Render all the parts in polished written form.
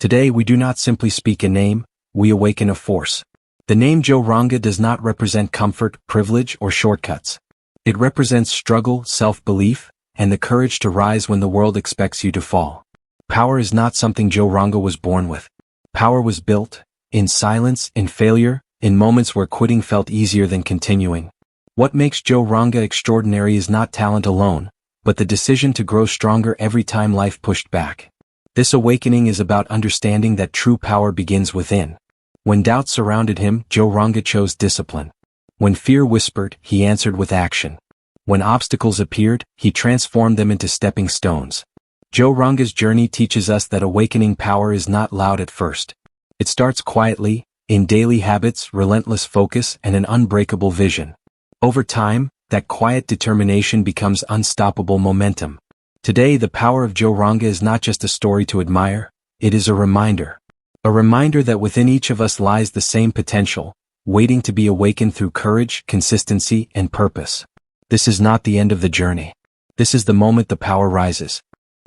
Today we do not simply speak a name, we awaken a force. The name Joe Ranga does not represent comfort, privilege, or shortcuts. It represents struggle, self-belief, and the courage to rise when the world expects you to fall. Power is not something Joe Ranga was born with. Power was built, in silence, in failure, in moments where quitting felt easier than continuing. What makes Joe Ranga extraordinary is not talent alone, but the decision to grow stronger every time life pushed back. This awakening is about understanding that true power begins within. When doubt surrounded him, Joe Ranga chose discipline. When fear whispered, he answered with action. When obstacles appeared, he transformed them into stepping stones. Joe Ranga's journey teaches us that awakening power is not loud at first. It starts quietly, in daily habits, relentless focus, and an unbreakable vision. Over time, that quiet determination becomes unstoppable momentum. Today, the power of Joe Ranga is not just a story to admire, it is a reminder. A reminder that within each of us lies the same potential, waiting to be awakened through courage, consistency, and purpose. This is not the end of the journey. This is the moment the power rises.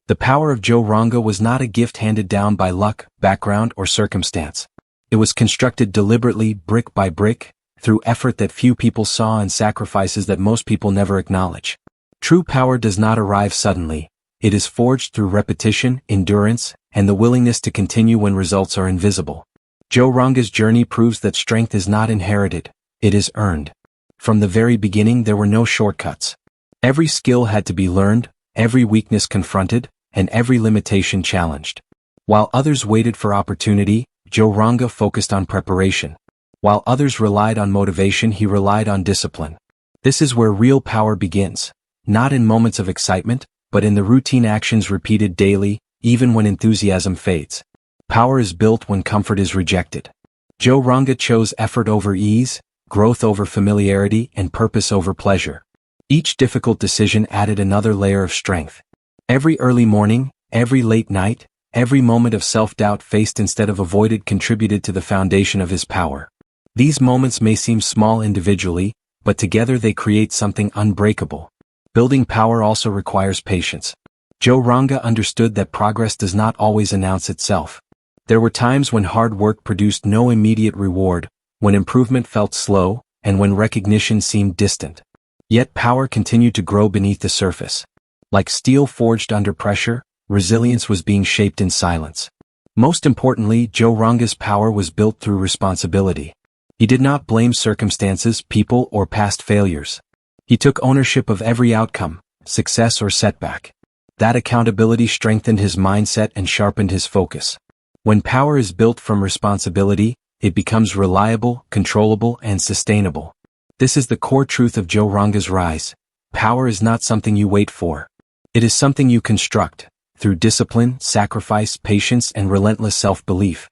The power of Joe Ranga was not a gift handed down by luck, background, or circumstance. It was constructed deliberately, brick by brick, through effort that few people saw and sacrifices that most people never acknowledge. True power does not arrive suddenly. It is forged through repetition, endurance, and the willingness to continue when results are invisible. Joe Ranga's journey proves that strength is not inherited, it is earned. From the very beginning there were no shortcuts. Every skill had to be learned, every weakness confronted, and every limitation challenged. While others waited for opportunity, Joe Ranga focused on preparation. While others relied on motivation, he relied on discipline. This is where real power begins, not in moments of excitement, but in the routine actions repeated daily, even when enthusiasm fades. Power is built when comfort is rejected. Joe Ranga chose effort over ease, growth over familiarity, and purpose over pleasure. Each difficult decision added another layer of strength. Every early morning, every late night, every moment of self-doubt faced instead of avoided contributed to the foundation of his power. These moments may seem small individually, but together they create something unbreakable. Building power also requires patience. Joe Ranga understood that progress does not always announce itself. There were times when hard work produced no immediate reward, when improvement felt slow, and when recognition seemed distant. Yet power continued to grow beneath the surface. Like steel forged under pressure, resilience was being shaped in silence. Most importantly, Joe Ranga's power was built through responsibility. He did not blame circumstances, people, or past failures. He took ownership of every outcome, success or setback. That accountability strengthened his mindset and sharpened his focus. When power is built from responsibility, it becomes reliable, controllable, and sustainable. This is the core truth of Joe Ranga's rise. Power is not something you wait for. It is something you construct, through discipline, sacrifice, patience, and relentless self-belief.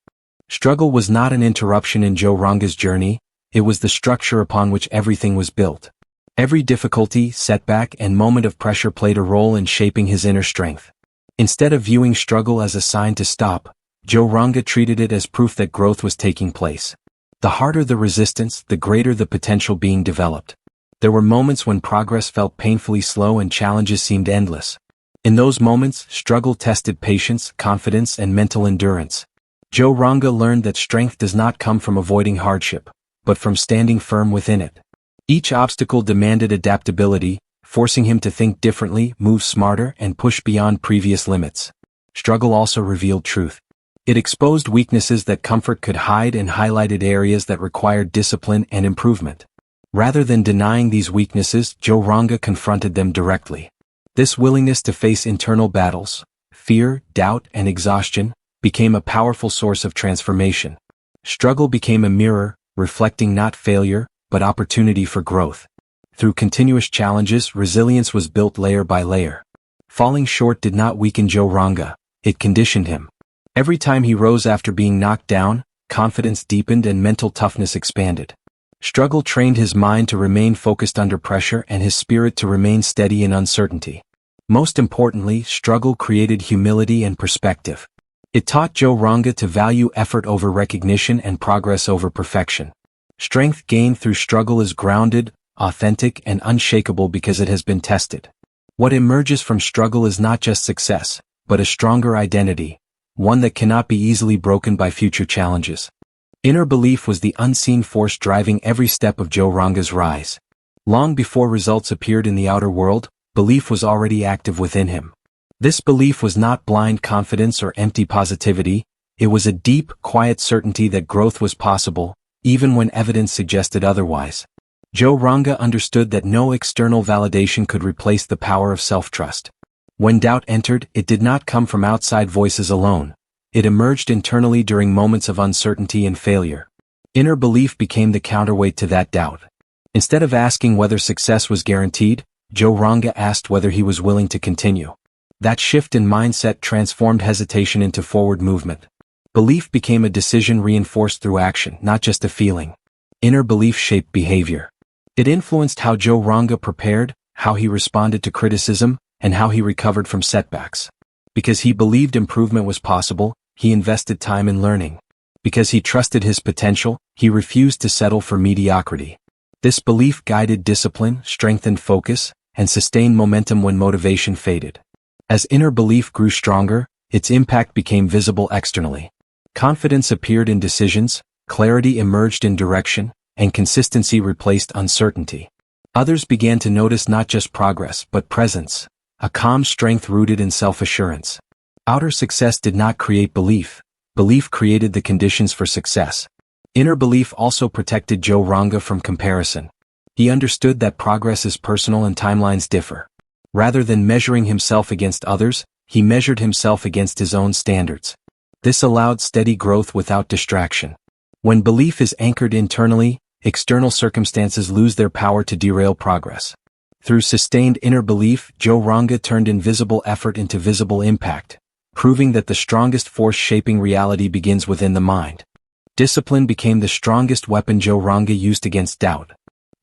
Struggle was not an interruption in Joe Ranga's journey, it was the structure upon which everything was built. Every difficulty, setback, and moment of pressure played a role in shaping his inner strength. Instead of viewing struggle as a sign to stop, Joe Ranga treated it as proof that growth was taking place. The harder the resistance, the greater the potential being developed. There were moments when progress felt painfully slow and challenges seemed endless. In those moments, struggle tested patience, confidence, and mental endurance. Joe Ranga learned that strength does not come from avoiding hardship, but from standing firm within it. Each obstacle demanded adaptability, forcing him to think differently, move smarter, and push beyond previous limits. Struggle also revealed truth. It exposed weaknesses that comfort could hide and highlighted areas that required discipline and improvement. Rather than denying these weaknesses, Joe Ranga confronted them directly. This willingness to face internal battles, fear, doubt, and exhaustion, became a powerful source of transformation. Struggle became a mirror, reflecting not failure, but opportunity for growth. Through continuous challenges, resilience was built layer by layer. Falling short did not weaken Joe Ranga, it conditioned him. Every time he rose after being knocked down, confidence deepened and mental toughness expanded. Struggle trained his mind to remain focused under pressure and his spirit to remain steady in uncertainty. Most importantly, struggle created humility and perspective. It taught Joe Ranga to value effort over recognition and progress over perfection. Strength gained through struggle is grounded, authentic, and unshakable because it has been tested. What emerges from struggle is not just success, but a stronger identity, one that cannot be easily broken by future challenges. Inner belief was the unseen force driving every step of Joe Ranga's rise. Long before results appeared in the outer world, belief was already active within him. This belief was not blind confidence or empty positivity, it was a deep, quiet certainty that growth was possible, even when evidence suggested otherwise. Joe Ranga understood that no external validation could replace the power of self-trust. When doubt entered, it did not come from outside voices alone. It emerged internally during moments of uncertainty and failure. Inner belief became the counterweight to that doubt. Instead of asking whether success was guaranteed, Joe Ranga asked whether he was willing to continue. That shift in mindset transformed hesitation into forward movement. Belief became a decision reinforced through action, not just a feeling. Inner belief shaped behavior. It influenced how Joe Ranga prepared, how he responded to criticism, and how he recovered from setbacks. Because he believed improvement was possible, he invested time in learning. Because he trusted his potential, he refused to settle for mediocrity. This belief guided discipline, strengthened focus, and sustained momentum when motivation faded. As inner belief grew stronger, its impact became visible externally. Confidence appeared in decisions, clarity emerged in direction, and consistency replaced uncertainty. Others began to notice not just progress but presence, a calm strength rooted in self-assurance. Outer success did not create belief, belief created the conditions for success. Inner belief also protected Joe Ranga from comparison. He understood that progress is personal and timelines differ. Rather than measuring himself against others, he measured himself against his own standards. This allowed steady growth without distraction. When belief is anchored internally, external circumstances lose their power to derail progress. Through sustained inner belief, Joe Ranga turned invisible effort into visible impact, proving that the strongest force shaping reality begins within the mind. Discipline became the strongest weapon Joe Ranga used against doubt.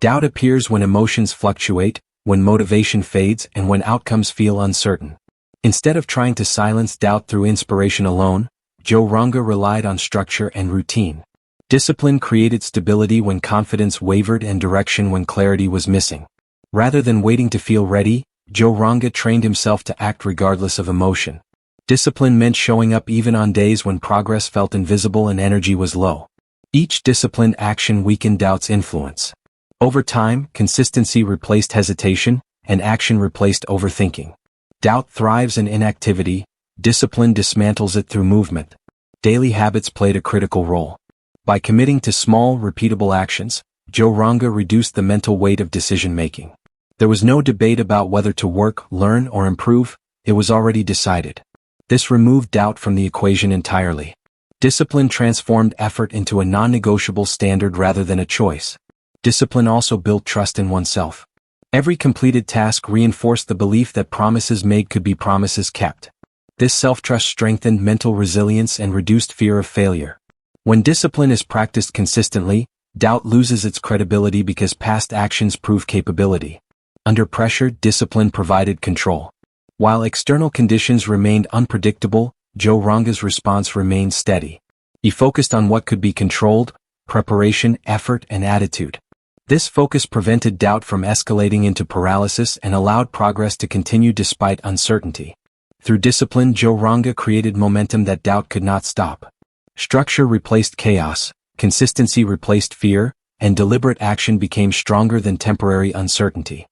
Doubt appears when emotions fluctuate, when motivation fades, and when outcomes feel uncertain. Instead of trying to silence doubt through inspiration alone, Joe Ranga relied on structure and routine. Discipline created stability when confidence wavered and direction when clarity was missing. Rather than waiting to feel ready, Joe Ranga trained himself to act regardless of emotion. Discipline meant showing up even on days when progress felt invisible and energy was low. Each disciplined action weakened doubt's influence. Over time, consistency replaced hesitation, and action replaced overthinking. Doubt thrives in inactivity, discipline dismantles it through movement. Daily habits played a critical role. By committing to small, repeatable actions, Joe Ranga reduced the mental weight of decision-making. There was no debate about whether to work, learn, or improve, it was already decided. This removed doubt from the equation entirely. Discipline transformed effort into a non-negotiable standard rather than a choice. Discipline also built trust in oneself. Every completed task reinforced the belief that promises made could be promises kept. This self-trust strengthened mental resilience and reduced fear of failure. When discipline is practiced consistently, doubt loses its credibility because past actions prove capability. Under pressure, discipline provided control. While external conditions remained unpredictable, Joe Ranga's response remained steady. He focused on what could be controlled: preparation, effort, and attitude. This focus prevented doubt from escalating into paralysis and allowed progress to continue despite uncertainty. Through discipline, Joe Ranga created momentum that doubt could not stop. Structure replaced chaos, consistency replaced fear, and deliberate action became stronger than temporary uncertainty.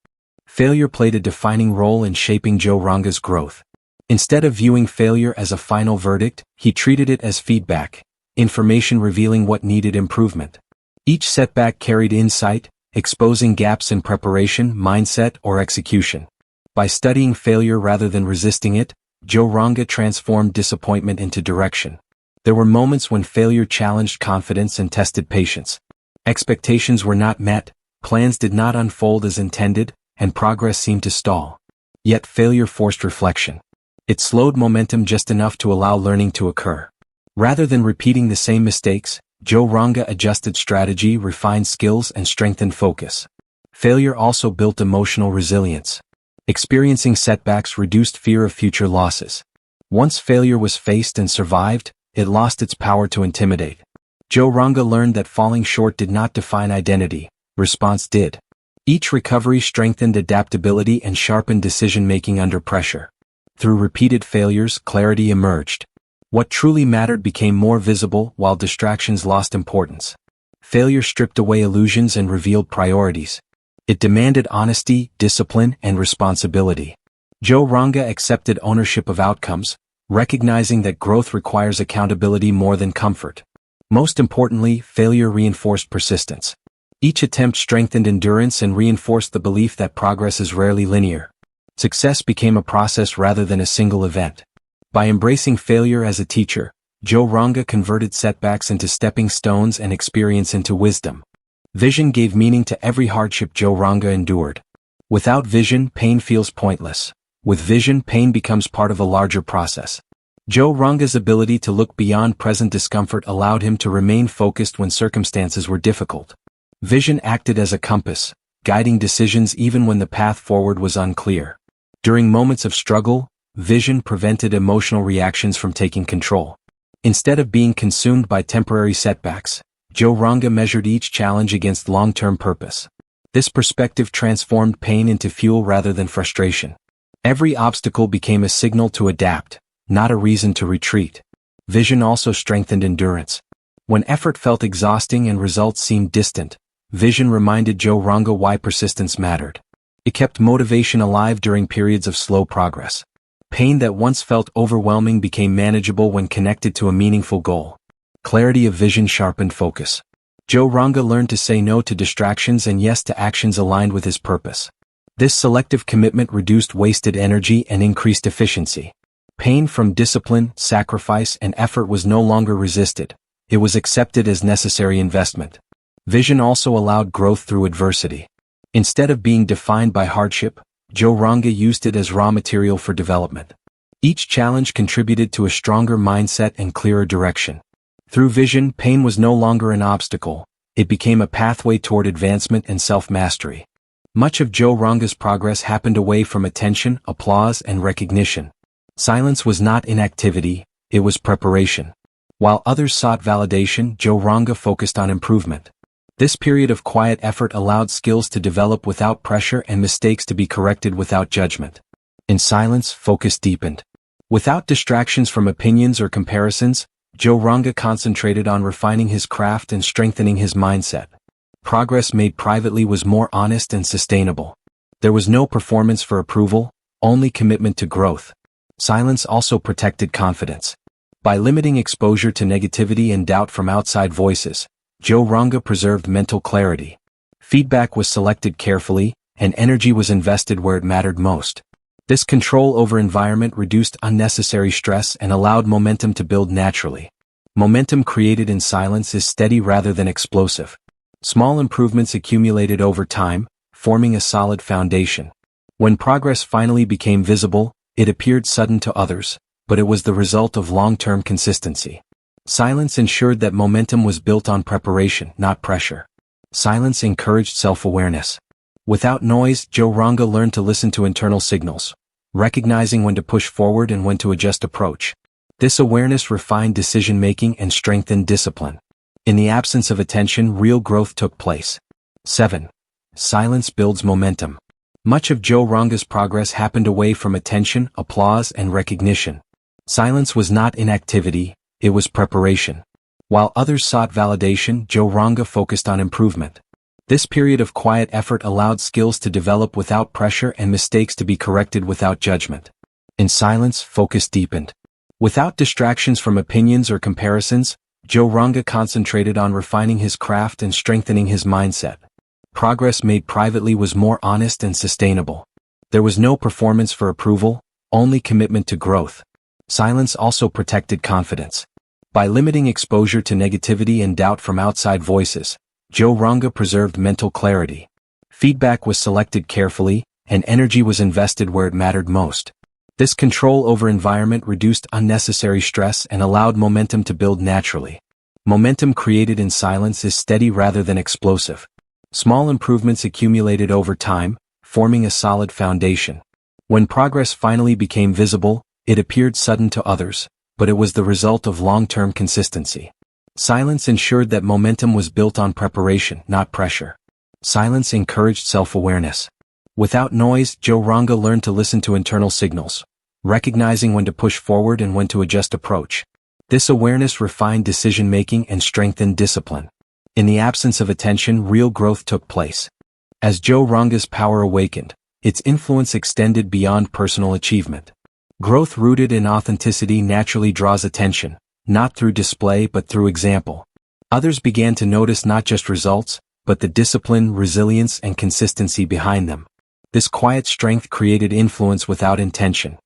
Failure played a defining role in shaping Joe Ranga's growth. Instead of viewing failure as a final verdict, he treated it as feedback, information revealing what needed improvement. Each setback carried insight, exposing gaps in preparation, mindset, or execution. By studying failure rather than resisting it, Joe Ranga transformed disappointment into direction. There were moments when failure challenged confidence and tested patience. Expectations were not met, plans did not unfold as intended, and progress seemed to stall. Yet failure forced reflection. It slowed momentum just enough to allow learning to occur. Rather than repeating the same mistakes, Joe Ranga adjusted strategy, refined skills, and strengthened focus. Failure also built emotional resilience. Experiencing setbacks reduced fear of future losses. Once failure was faced and survived, it lost its power to intimidate. Joe Ranga learned that falling short did not define identity, response did. Each recovery strengthened adaptability and sharpened decision-making under pressure. Through repeated failures, clarity emerged. What truly mattered became more visible while distractions lost importance. Failure stripped away illusions and revealed priorities. It demanded honesty, discipline, and responsibility. Joe Ranga accepted ownership of outcomes, recognizing that growth requires accountability more than comfort. Most importantly, failure reinforced persistence. Each attempt strengthened endurance and reinforced the belief that progress is rarely linear. Success became a process rather than a single event. By embracing failure as a teacher, Joe Ranga converted setbacks into stepping stones and experience into wisdom. Vision gave meaning to every hardship Joe Ranga endured. Without vision, pain feels pointless. With vision, pain becomes part of a larger process. Joe Ranga's ability to look beyond present discomfort allowed him to remain focused when circumstances were difficult. Vision acted as a compass, guiding decisions even when the path forward was unclear. During moments of struggle, vision prevented emotional reactions from taking control. Instead of being consumed by temporary setbacks, Joe Ranga measured each challenge against long-term purpose. This perspective transformed pain into fuel rather than frustration. Every obstacle became a signal to adapt, not a reason to retreat. Vision also strengthened endurance. When effort felt exhausting and results seemed distant, vision reminded Joe Ranga why persistence mattered. It kept motivation alive during periods of slow progress. Pain that once felt overwhelming became manageable when connected to a meaningful goal. Clarity of vision sharpened focus. Joe Ranga learned to say no to distractions and yes to actions aligned with his purpose. This selective commitment reduced wasted energy and increased efficiency. Pain from discipline, sacrifice, and effort was no longer resisted. It was accepted as necessary investment. Vision also allowed growth through adversity. Instead of being defined by hardship, Joe Ranga used it as raw material for development. Each challenge contributed to a stronger mindset and clearer direction. Through vision, pain was no longer an obstacle. It became a pathway toward advancement and self-mastery. Much of Joe Ranga's progress happened away from attention, applause, and recognition. Silence was not inactivity, it was preparation. While others sought validation, Joe Ranga focused on improvement. This period of quiet effort allowed skills to develop without pressure and mistakes to be corrected without judgment. In silence, focus deepened. Without distractions from opinions or comparisons, Joe Ranga concentrated on refining his craft and strengthening his mindset. Progress made privately was more honest and sustainable. There was no performance for approval, only commitment to growth. Silence also protected confidence. By limiting exposure to negativity and doubt from outside voices, Joe Ranga preserved mental clarity. Feedback was selected carefully, and energy was invested where it mattered most. This control over environment reduced unnecessary stress and allowed momentum to build naturally. Momentum created in silence is steady rather than explosive. Small improvements accumulated over time, forming a solid foundation. When progress finally became visible, it appeared sudden to others, but it was the result of long-term consistency. Silence ensured that momentum was built on preparation, not pressure. Silence encouraged self-awareness. Without noise, Joe Ranga learned to listen to internal signals, recognizing when to push forward and when to adjust approach. This awareness refined decision-making and strengthened discipline. In the absence of attention, real growth took place. 7. Silence builds momentum. Much of Joe Ranga's progress happened away from attention, applause, and recognition. Silence was not inactivity, it was preparation. While others sought validation, Joe Ranga focused on improvement. This period of quiet effort allowed skills to develop without pressure and mistakes to be corrected without judgment. In silence, focus deepened. Without distractions from opinions or comparisons, Joe Ranga concentrated on refining his craft and strengthening his mindset. Progress made privately was more honest and sustainable. There was no performance for approval, only commitment to growth. Silence also protected confidence. By limiting exposure to negativity and doubt from outside voices, Joe Ranga preserved mental clarity. Feedback was selected carefully, and energy was invested where it mattered most. This control over environment reduced unnecessary stress and allowed momentum to build naturally. Momentum created in silence is steady rather than explosive. Small improvements accumulated over time, forming a solid foundation. When progress finally became visible, it appeared sudden to others, but it was the result of long-term consistency. Silence ensured that momentum was built on preparation, not pressure. Silence encouraged self-awareness. Without noise, Joe Ranga learned to listen to internal signals, recognizing when to push forward and when to adjust approach. This awareness refined decision-making and strengthened discipline. In the absence of attention, real growth took place. As Joe Ranga's power awakened, its influence extended beyond personal achievement. Growth rooted in authenticity naturally draws attention, not through display but through example. Others began to notice not just results, but the discipline, resilience, and consistency behind them. This quiet strength created influence without intention.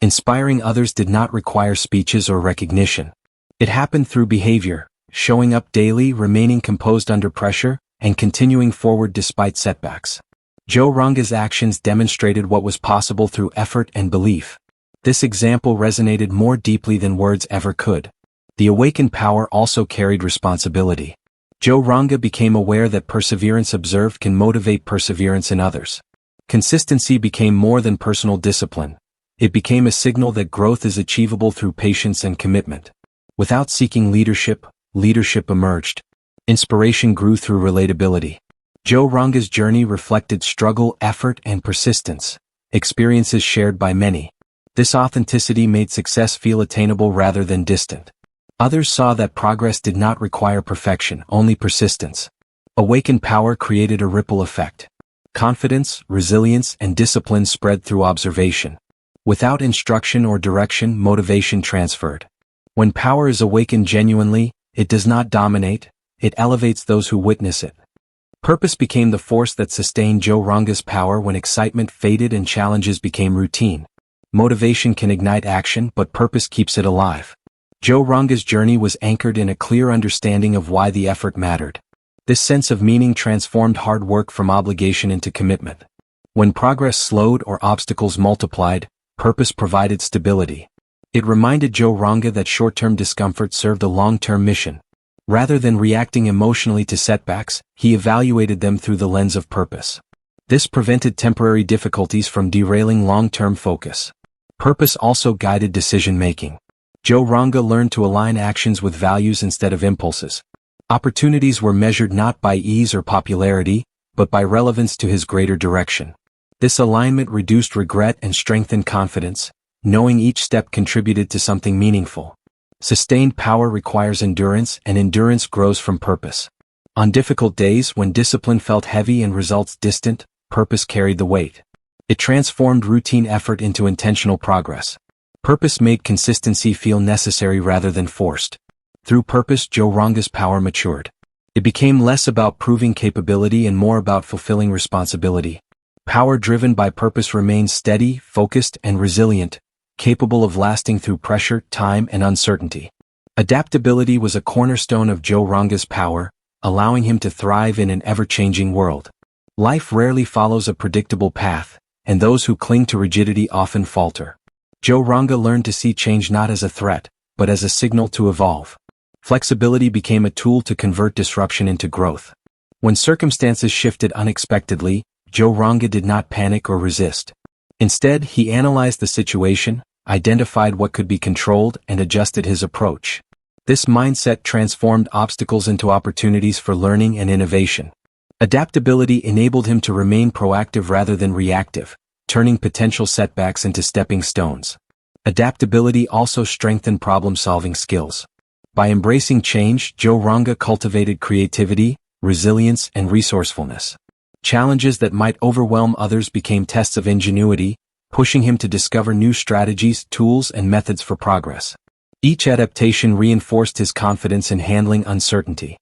Inspiring others did not require speeches or recognition. It happened through behavior, showing up daily, remaining composed under pressure, and continuing forward despite setbacks. Joe Ranga's actions demonstrated what was possible through effort and belief. This example resonated more deeply than words ever could. The awakened power also carried responsibility. Joe Ranga became aware that perseverance observed can motivate perseverance in others. Consistency became more than personal discipline. It became a signal that growth is achievable through patience and commitment. Without seeking leadership, leadership emerged. Inspiration grew through relatability. Joe Ranga's journey reflected struggle, effort, and persistence, experiences shared by many. This authenticity made success feel attainable rather than distant. Others saw that progress did not require perfection, only persistence. Awakened power created a ripple effect. Confidence, resilience, and discipline spread through observation. Without instruction or direction, motivation transferred. When power is awakened genuinely, it does not dominate, it elevates those who witness it. Purpose became the force that sustained Joe Ranga's power when excitement faded and challenges became routine. Motivation can ignite action, but purpose keeps it alive. Joe Ranga's journey was anchored in a clear understanding of why the effort mattered. This sense of meaning transformed hard work from obligation into commitment. When progress slowed or obstacles multiplied, purpose provided stability. It reminded Joe Ranga that short-term discomfort served a long-term mission. Rather than reacting emotionally to setbacks, he evaluated them through the lens of purpose. This prevented temporary difficulties from derailing long-term focus. Purpose also guided decision-making. Joe Ranga learned to align actions with values instead of impulses. Opportunities were measured not by ease or popularity, but by relevance to his greater direction. This alignment reduced regret and strengthened confidence, knowing each step contributed to something meaningful. Sustained power requires endurance, and endurance grows from purpose. On difficult days when discipline felt heavy and results distant, purpose carried the weight. It transformed routine effort into intentional progress. Purpose made consistency feel necessary rather than forced. Through purpose, Joe Ranga's power matured. It became less about proving capability and more about fulfilling responsibility. Power driven by purpose remains steady, focused, and resilient, capable of lasting through pressure, time, and uncertainty. Adaptability was a cornerstone of Joe Ranga's power, allowing him to thrive in an ever-changing world. Life rarely follows a predictable path, and those who cling to rigidity often falter. Joe Ranga learned to see change not as a threat, but as a signal to evolve. Flexibility became a tool to convert disruption into growth. When circumstances shifted unexpectedly, Joe Ranga did not panic or resist. Instead, he analyzed the situation, identified what could be controlled, and adjusted his approach. This mindset transformed obstacles into opportunities for learning and innovation. Adaptability enabled him to remain proactive rather than reactive, turning potential setbacks into stepping stones. Adaptability also strengthened problem-solving skills. By embracing change, Joe Ranga cultivated creativity, resilience, and resourcefulness. Challenges that might overwhelm others became tests of ingenuity, pushing him to discover new strategies, tools, and methods for progress. Each adaptation reinforced his confidence in handling uncertainty.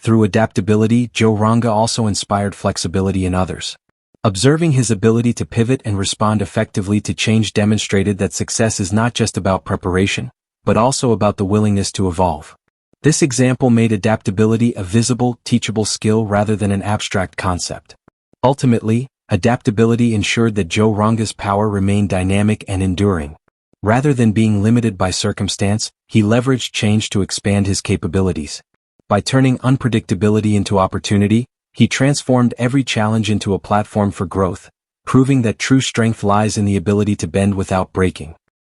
Through adaptability, Joe Ranga also inspired flexibility in others. Observing his ability to pivot and respond effectively to change demonstrated that success is not just about preparation, but also about the willingness to evolve. This example made adaptability a visible, teachable skill rather than an abstract concept. Ultimately, adaptability ensured that Joe Ranga's power remained dynamic and enduring. Rather than being limited by circumstance, he leveraged change to expand his capabilities. By turning unpredictability into opportunity, he transformed every challenge into a platform for growth, proving that true strength lies in the ability to bend without breaking.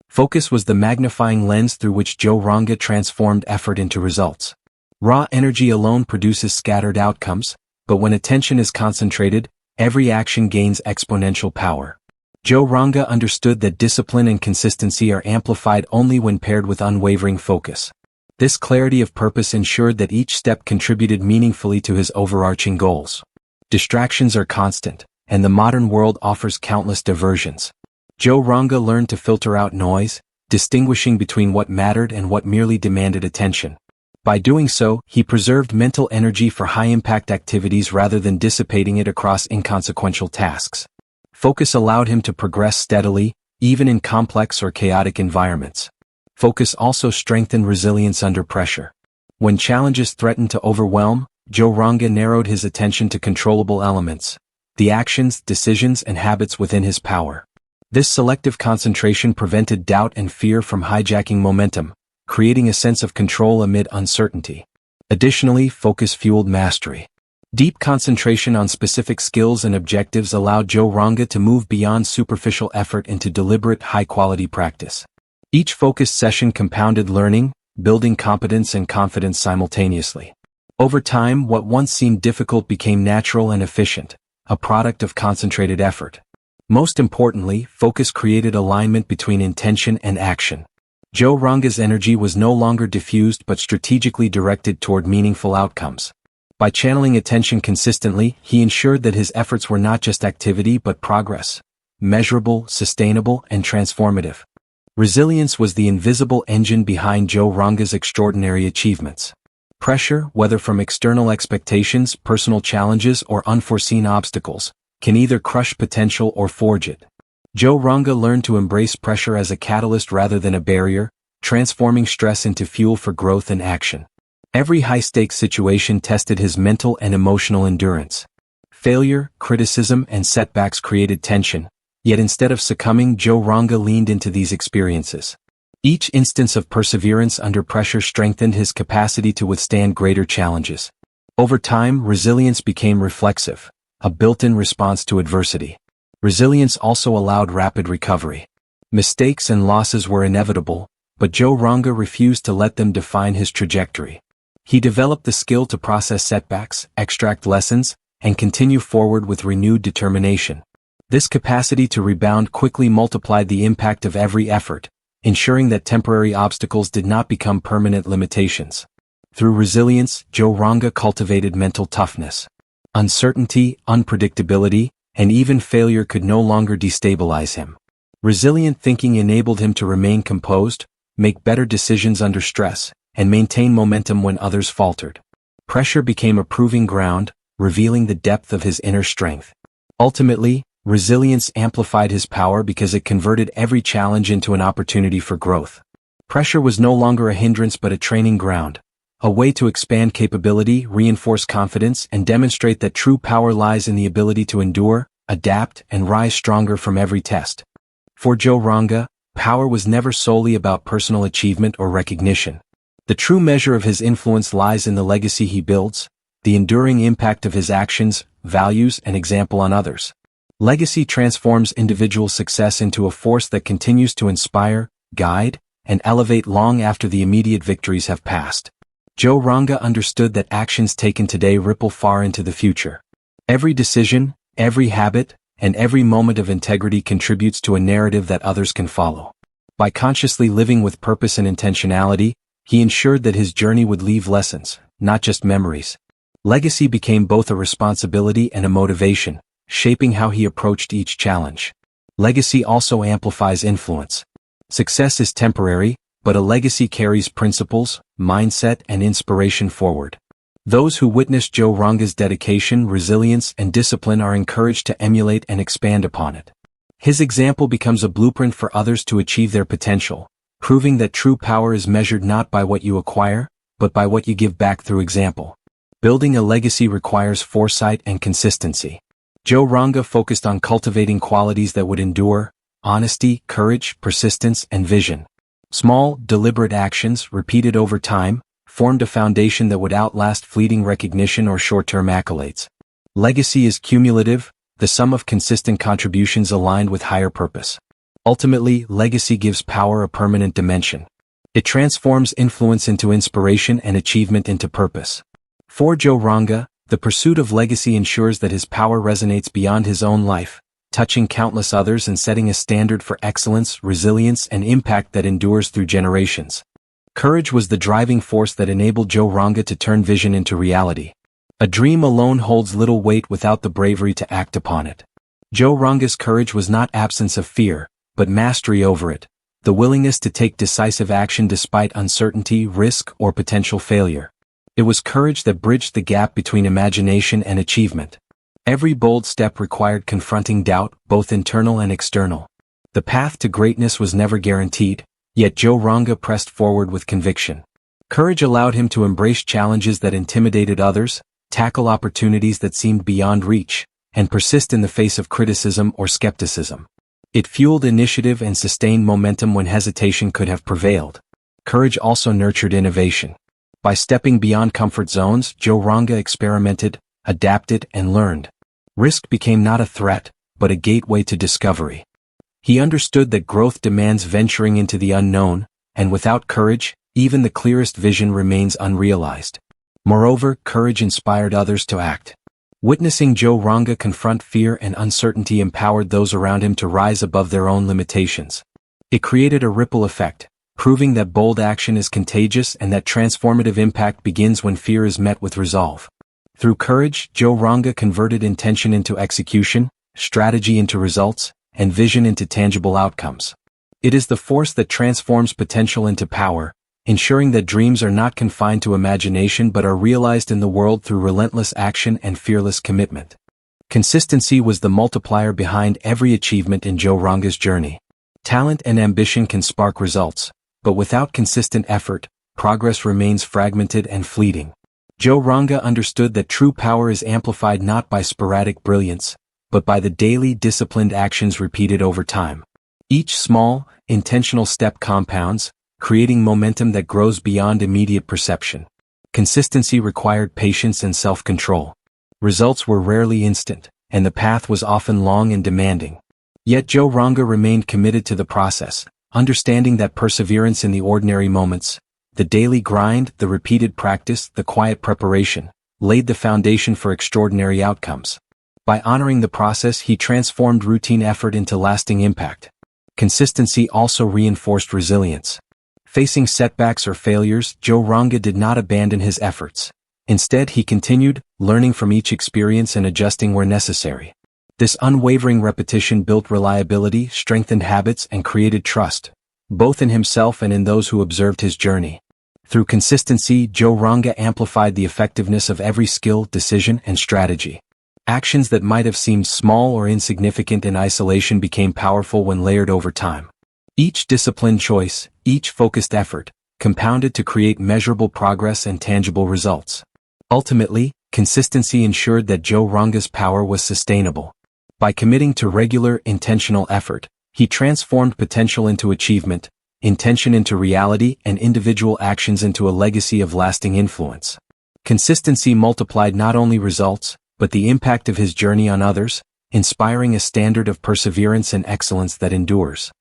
Focus was the magnifying lens through which Joe Ranga transformed effort into results. Raw energy alone produces scattered outcomes, but when attention is concentrated, every action gains exponential power. Joe Ranga understood that discipline and consistency are amplified only when paired with unwavering focus. This clarity of purpose ensured that each step contributed meaningfully to his overarching goals. Distractions are constant, and the modern world offers countless diversions. Joe Ranga learned to filter out noise, distinguishing between what mattered and what merely demanded attention. By doing so, he preserved mental energy for high-impact activities rather than dissipating it across inconsequential tasks. Focus allowed him to progress steadily, even in complex or chaotic environments. Focus also strengthened resilience under pressure. When challenges threatened to overwhelm, Joe Ranga narrowed his attention to controllable elements, the actions, decisions, and habits within his power. This selective concentration prevented doubt and fear from hijacking momentum, creating a sense of control amid uncertainty. Additionally, focus fueled mastery. Deep concentration on specific skills and objectives allowed Joe Ranga to move beyond superficial effort into deliberate, high-quality practice. Each focused session compounded learning, building competence and confidence simultaneously. Over time, what once seemed difficult became natural and efficient, a product of concentrated effort. Most importantly, focus created alignment between intention and action. Joe Ranga's energy was no longer diffused but strategically directed toward meaningful outcomes. By channeling attention consistently, he ensured that his efforts were not just activity but progress, measurable, sustainable, and transformative. Resilience was the invisible engine behind Joe Ranga's extraordinary achievements. Pressure, whether from external expectations, personal challenges, or unforeseen obstacles, can either crush potential or forge it. Joe Ranga learned to embrace pressure as a catalyst rather than a barrier, transforming stress into fuel for growth and action. Every high-stakes situation tested his mental and emotional endurance. Failure, criticism, and setbacks created tension, yet instead of succumbing, Joe Ranga leaned into these experiences. Each instance of perseverance under pressure strengthened his capacity to withstand greater challenges. Over time, resilience became reflexive, a built-in response to adversity. Resilience also allowed rapid recovery. Mistakes and losses were inevitable, but Joe Ranga refused to let them define his trajectory. He developed the skill to process setbacks, extract lessons, and continue forward with renewed determination. This capacity to rebound quickly multiplied the impact of every effort, ensuring that temporary obstacles did not become permanent limitations. Through resilience, Joe Ranga cultivated mental toughness. Uncertainty, unpredictability, and even failure could no longer destabilize him. Resilient thinking enabled him to remain composed, make better decisions under stress, and maintain momentum when others faltered. Pressure became a proving ground, revealing the depth of his inner strength. Ultimately, resilience amplified his power because it converted every challenge into an opportunity for growth. Pressure was no longer a hindrance but a training ground, a way to expand capability, reinforce confidence, and demonstrate that true power lies in the ability to endure, adapt, and rise stronger from every test. For Joe Ranga, power was never solely about personal achievement or recognition. The true measure of his influence lies in the legacy he builds, the enduring impact of his actions, values, and example on others. Legacy transforms individual success into a force that continues to inspire, guide, and elevate long after the immediate victories have passed. Joe Ranga understood that actions taken today ripple far into the future. Every decision, every habit, and every moment of integrity contributes to a narrative that others can follow. By consciously living with purpose and intentionality, he ensured that his journey would leave lessons, not just memories. Legacy became both a responsibility and a motivation, shaping how he approached each challenge. Legacy also amplifies influence. Success is temporary, but a legacy carries principles, mindset, and inspiration forward. Those who witness Joe Ranga's dedication, resilience, and discipline are encouraged to emulate and expand upon it. His example becomes a blueprint for others to achieve their potential, proving that true power is measured not by what you acquire, but by what you give back through example. Building a legacy requires foresight and consistency. Joe Ranga focused on cultivating qualities that would endure: honesty, courage, persistence, and vision. Small, deliberate actions, repeated over time, formed a foundation that would outlast fleeting recognition or short-term accolades. Legacy is cumulative, the sum of consistent contributions aligned with higher purpose. Ultimately, legacy gives power a permanent dimension. It transforms influence into inspiration and achievement into purpose. For Joe Ranga, the pursuit of legacy ensures that his power resonates beyond his own life, touching countless others and setting a standard for excellence, resilience, and impact that endures through generations. Courage was the driving force that enabled Joe Ranga to turn vision into reality. A dream alone holds little weight without the bravery to act upon it. Joe Ranga's courage was not absence of fear, but mastery over it, the willingness to take decisive action despite uncertainty, risk, or potential failure. It was courage that bridged the gap between imagination and achievement. Every bold step required confronting doubt, both internal and external. The path to greatness was never guaranteed, yet Joe Ranga pressed forward with conviction. Courage allowed him to embrace challenges that intimidated others, tackle opportunities that seemed beyond reach, and persist in the face of criticism or skepticism. It fueled initiative and sustained momentum when hesitation could have prevailed. Courage also nurtured innovation. By stepping beyond comfort zones, Joe Ranga experimented, adapted, and learned. Risk became not a threat, but a gateway to discovery. He understood that growth demands venturing into the unknown, and without courage, even the clearest vision remains unrealized. Moreover, courage inspired others to act. Witnessing Joe Ranga confront fear and uncertainty empowered those around him to rise above their own limitations. It created a ripple effect, proving that bold action is contagious and that transformative impact begins when fear is met with resolve. Through courage, Joe Ranga converted intention into execution, strategy into results, and vision into tangible outcomes. It is the force that transforms potential into power, ensuring that dreams are not confined to imagination but are realized in the world through relentless action and fearless commitment. Consistency was the multiplier behind every achievement in Joe Ranga's journey. Talent and ambition can spark results, but without consistent effort, progress remains fragmented and fleeting. Joe Ranga understood that true power is amplified not by sporadic brilliance, but by the daily disciplined actions repeated over time. Each small, intentional step compounds, creating momentum that grows beyond immediate perception. Consistency required patience and self-control. Results were rarely instant, and the path was often long and demanding. Yet Joe Ranga remained committed to the process, understanding that perseverance in the ordinary moments, the daily grind, the repeated practice, the quiet preparation, laid the foundation for extraordinary outcomes. By honoring the process, he transformed routine effort into lasting impact. Consistency also reinforced resilience. Facing setbacks or failures, Joe Ranga did not abandon his efforts. Instead, he continued, learning from each experience and adjusting where necessary. This unwavering repetition built reliability, strengthened habits, and created trust, both in himself and in those who observed his journey. Through consistency, Joe Ranga amplified the effectiveness of every skill, decision, and strategy. Actions that might have seemed small or insignificant in isolation became powerful when layered over time. Each disciplined choice, each focused effort, compounded to create measurable progress and tangible results. Ultimately, consistency ensured that Joe Ranga's power was sustainable. By committing to regular, intentional effort, he transformed potential into achievement, intention into reality, and individual actions into a legacy of lasting influence. Consistency multiplied not only results, but the impact of his journey on others, inspiring a standard of perseverance and excellence that endures.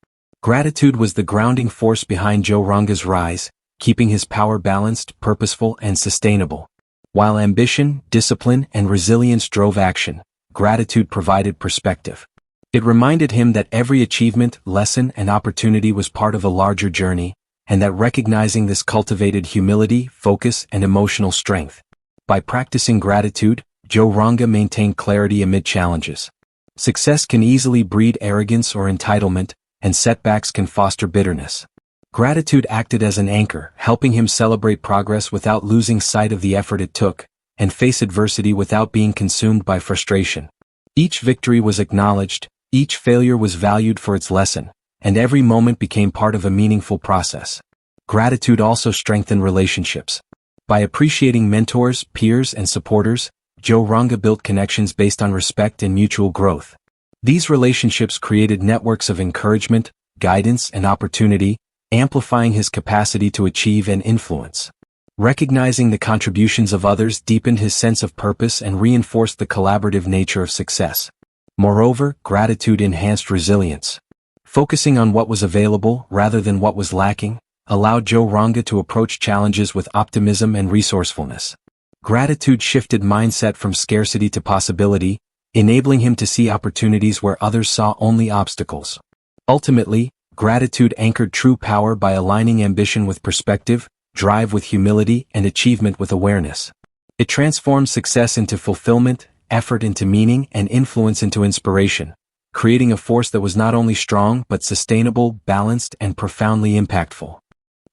Gratitude was the grounding force behind Joe Ranga's rise, keeping his power balanced, purposeful, and sustainable. While ambition, discipline, and resilience drove action, gratitude provided perspective. It reminded him that every achievement, lesson, and opportunity was part of a larger journey, and that recognizing this cultivated humility, focus, and emotional strength. By practicing gratitude, Joe Ranga maintained clarity amid challenges. Success can easily breed arrogance or entitlement, and setbacks can foster bitterness. Gratitude acted as an anchor, helping him celebrate progress without losing sight of the effort it took, and face adversity without being consumed by frustration. Each victory was acknowledged, each failure was valued for its lesson, and every moment became part of a meaningful process. Gratitude also strengthened relationships. By appreciating mentors, peers, and supporters, Joe Ranga built connections based on respect and mutual growth. These relationships created networks of encouragement, guidance, and opportunity, amplifying his capacity to achieve and influence. Recognizing the contributions of others deepened his sense of purpose and reinforced the collaborative nature of success. Moreover, gratitude enhanced resilience. Focusing on what was available rather than what was lacking, allowed Joe Ranga to approach challenges with optimism and resourcefulness. Gratitude shifted mindset from scarcity to possibility, enabling him to see opportunities where others saw only obstacles. Ultimately, Gratitude anchored true power by aligning ambition with perspective, drive with humility, and achievement with awareness. It transformed success into fulfillment, effort into meaning, and influence into inspiration, creating a force that was not only strong but sustainable, balanced, and profoundly impactful.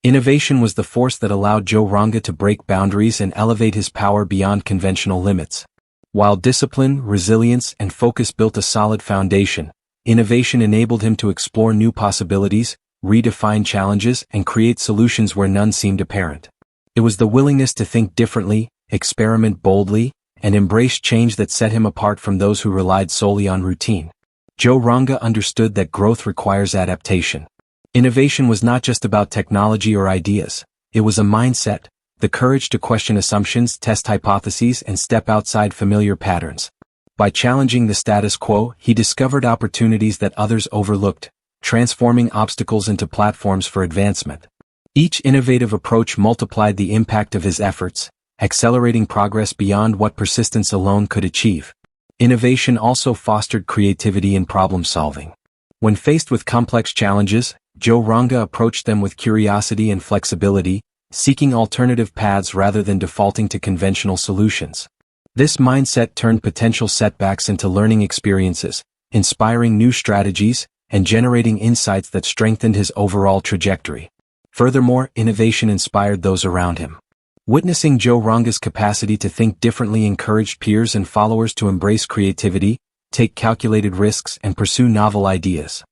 Innovation was the force that allowed Joe Ranga to break boundaries and elevate his power beyond conventional limits. While discipline, resilience, and focus built a solid foundation, innovation enabled him to explore new possibilities, redefine challenges, and create solutions where none seemed apparent. It was the willingness to think differently, experiment boldly, and embrace change that set him apart from those who relied solely on routine. Joe Ranga understood that growth requires adaptation. Innovation was not just about technology or ideas. It was a mindset, the courage to question assumptions, test hypotheses, and step outside familiar patterns. By challenging the status quo, he discovered opportunities that others overlooked, transforming obstacles into platforms for advancement. Each innovative approach multiplied the impact of his efforts, accelerating progress beyond what persistence alone could achieve. Innovation also fostered creativity and problem-solving. When faced with complex challenges, Joe Ranga approached them with curiosity and flexibility, seeking alternative paths rather than defaulting to conventional solutions. This mindset turned potential setbacks into learning experiences, inspiring new strategies, and generating insights that strengthened his overall trajectory. Furthermore, innovation inspired those around him. Witnessing Joe Ranga's capacity to think differently encouraged peers and followers to embrace creativity, take calculated risks, and pursue novel ideas.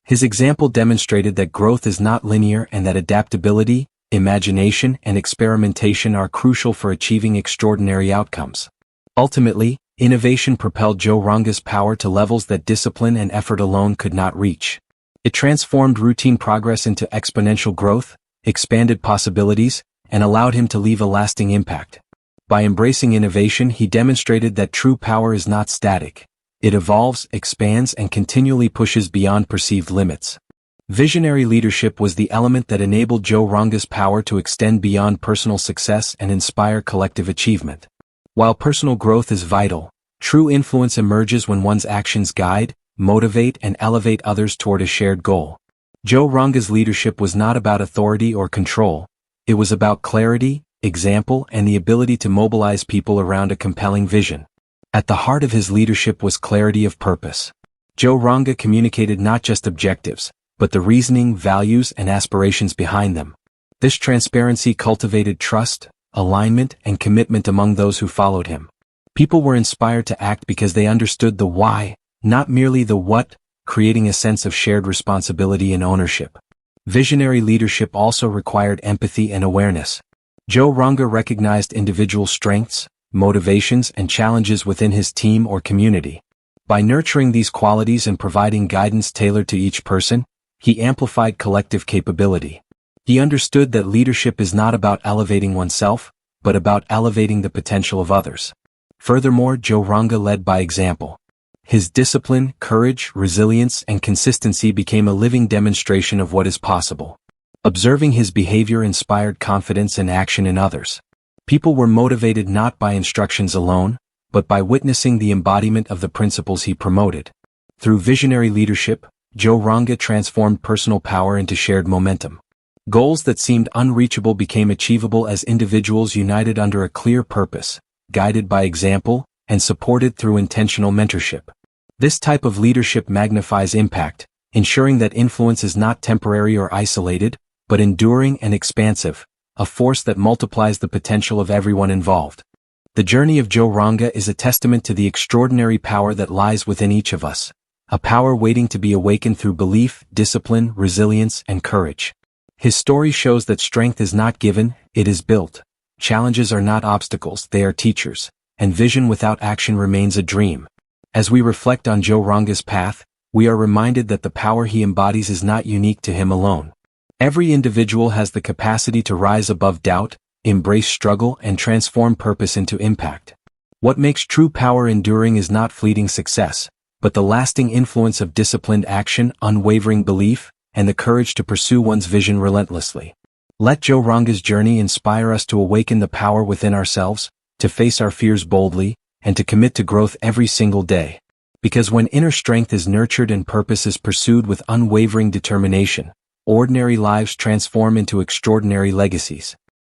His example demonstrated that growth is not linear and that adaptability, imagination, and experimentation are crucial for achieving extraordinary outcomes. Ultimately, innovation propelled Joe Ranga's power to levels that discipline and effort alone could not reach. It transformed routine progress into exponential growth, expanded possibilities, and allowed him to leave a lasting impact. By embracing innovation, he demonstrated that true power is not static. It evolves, expands, and continually pushes beyond perceived limits. Visionary leadership was the element that enabled Joe Ranga's power to extend beyond personal success and inspire collective achievement. While personal growth is vital, true influence emerges when one's actions guide, motivate, and elevate others toward a shared goal. Joe Ranga's leadership was not about authority or control. It was about clarity, example, and the ability to mobilize people around a compelling vision. At the heart of his leadership was clarity of purpose. Joe Ranga communicated not just objectives, but the reasoning, values, and aspirations behind them. This transparency cultivated trust, alignment, and commitment among those who followed him. People were inspired to act because they understood the why, not merely the what, creating a sense of shared responsibility and ownership. Visionary leadership also required empathy and awareness. Joe Ranga recognized individual strengths, motivations, and challenges within his team or community. By nurturing these qualities and providing guidance tailored to each person, he amplified collective capability. He understood that leadership is not about elevating oneself, but about elevating the potential of others. Furthermore, Joe Ranga led by example. His discipline, courage, resilience, and consistency became a living demonstration of what is possible. Observing his behavior inspired confidence and action in others. People were motivated not by instructions alone, but by witnessing the embodiment of the principles he promoted. Through visionary leadership, Joe Ranga transformed personal power into shared momentum. Goals that seemed unreachable became achievable as individuals united under a clear purpose, guided by example, and supported through intentional mentorship. This type of leadership magnifies impact, ensuring that influence is not temporary or isolated, but enduring and expansive, a force that multiplies the potential of everyone involved. The journey of Joe Ranga is a testament to the extraordinary power that lies within each of us, a power waiting to be awakened through belief, discipline, resilience, and courage. His story shows that strength is not given, it is built. Challenges are not obstacles, they are teachers, and vision without action remains a dream. As we reflect on Joe Ranga's path, we are reminded that the power he embodies is not unique to him alone. Every individual has the capacity to rise above doubt, embrace struggle, and transform purpose into impact. What makes true power enduring is not fleeting success, but the lasting influence of disciplined action, unwavering belief, and the courage to pursue one's vision relentlessly. Let Joe Ranga's journey inspire us to awaken the power within ourselves, to face our fears boldly, and to commit to growth every single day. Because when inner strength is nurtured and purpose is pursued with unwavering determination, ordinary lives transform into extraordinary legacies.